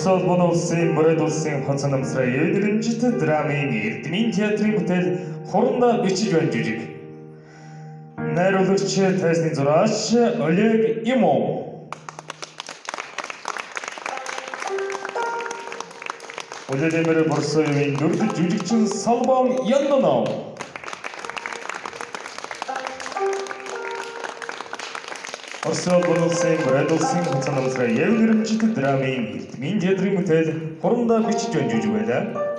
Орсол болуулсан Мөрөд улсын хоцономсраа евдэрэмжит драмын эрдмийн театрын бүтээл хуранда бичиж байна жүжиг. Найруулагч тайзны зураач Олег Имов. Улаанбаатар Борсоёвын дүрд жүжигчин Салбан Яннанов. Орсол болуулсан Мөрөд улсын хоцономсраа евдэрэмжит драмын эрдмийн театрын бүтээл хуранда бичиж байна жүжиг байлаа.